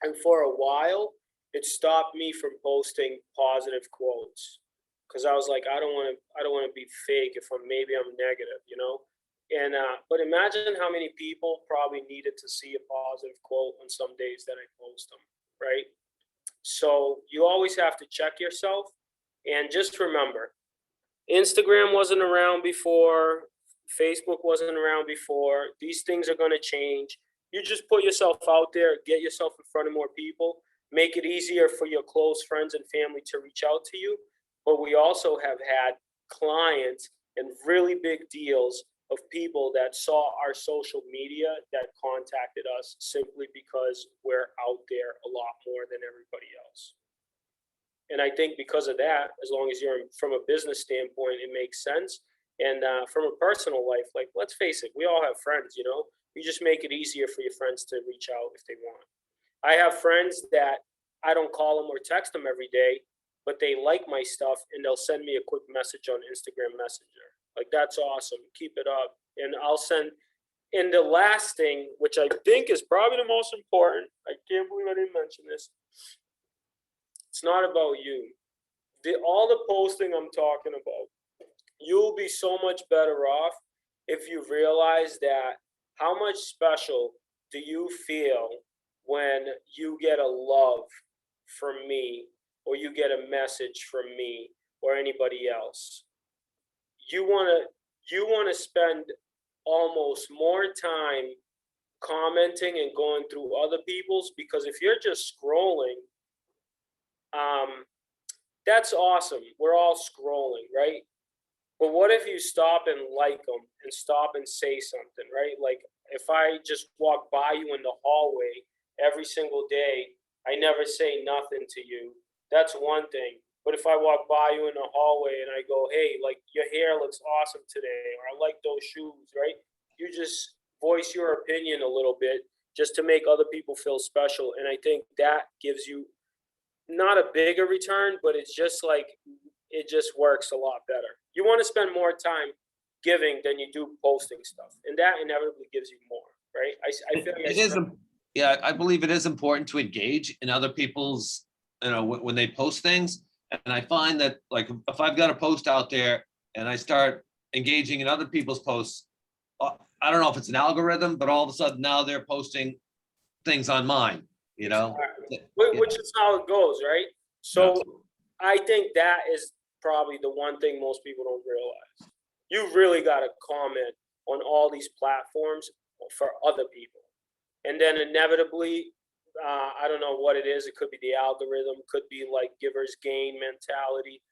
And for a while, it stopped me from posting positive quotes because I was like, I don't want to be fake if maybe I'm negative, you know. And but imagine how many people probably needed to see a positive quote on some days that I post them, right? So you always have to check yourself, and just remember, Instagram wasn't around before, Facebook wasn't around before. These things are going to change. You just put yourself out there, get yourself in front of more people, make it easier for your close friends and family to reach out to you. But we also have had clients and really big deals of people that saw our social media that contacted us simply because we're out there a lot more than everybody else. And I think because of that, as long as you're from a business standpoint, it makes sense. And from a personal life, like, let's face it, we all have friends, you know, you just make it easier for your friends to reach out if they want. I have friends that I don't call them or text them every day, but they like my stuff and they'll send me a quick message on Instagram Messenger. Like, that's awesome. Keep it up. And I'll send. And the last thing, which I think is probably the most important, I can't believe I didn't mention this. It's not about you. All the posting I'm talking about, you'll be so much better off if you realize that how much special do you feel when you get a love from me or you get a message from me or anybody else. You want to spend almost more time commenting and going through other people's, because if you're just scrolling, that's awesome. We're all scrolling, right? But what if you stop and like them and stop and say something, right? Like, if I just walk by you in the hallway every single day, I never say nothing to you, that's one thing. But if I walk by you in the hallway and I go, hey, like, your hair looks awesome today, or I like those shoes, right? You just voice your opinion a little bit just to make other people feel special. And I think that gives you not a bigger return, but it's just like, it just works a lot better. You want to spend more time giving than you do posting stuff, and that inevitably gives you more, right? I feel like It is, yeah, I believe it is important to engage in other people's, you know, when they post things. And I find that, like, if I've got a post out there and I start engaging in other people's posts, I don't know if it's an algorithm, but all of a sudden now they're posting things on mine, you know? Which is how it goes, right? So I think that is probably the one thing most people don't realize. You really got to comment on all these platforms for other people. And then inevitably, I don't know what it is. It could be the algorithm, could be like giver's gain mentality.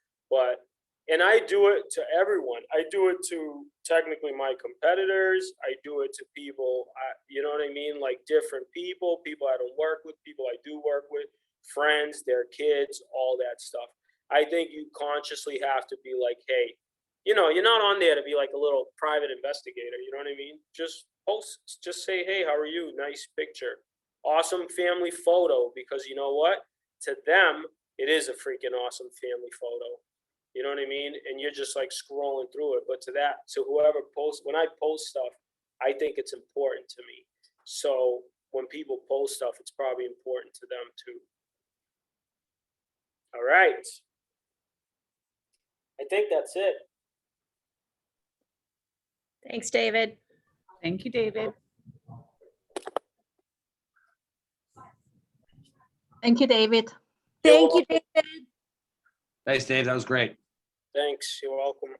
And I do it to everyone. I do it to technically my competitors. I do it to people, you know what I mean? Like different people I don't work with, people I do work with, friends, their kids, all that stuff. I think you consciously have to be like, hey, you know, you're not on there to be like a little private investigator. You know what I mean? Just post, just say, hey, how are you? Nice picture. Awesome family photo, because you know what? To them, it is a freaking awesome family photo. You know what I mean? And you're just like scrolling through it. But to whoever posts, when I post stuff, I think it's important to me. So when people post stuff, it's probably important to them too. All right. I think that's it. Thanks, David. Thank you, David. Thank you, David. Thank you, David. Thanks, Dave. That was great. Thanks. You're welcome.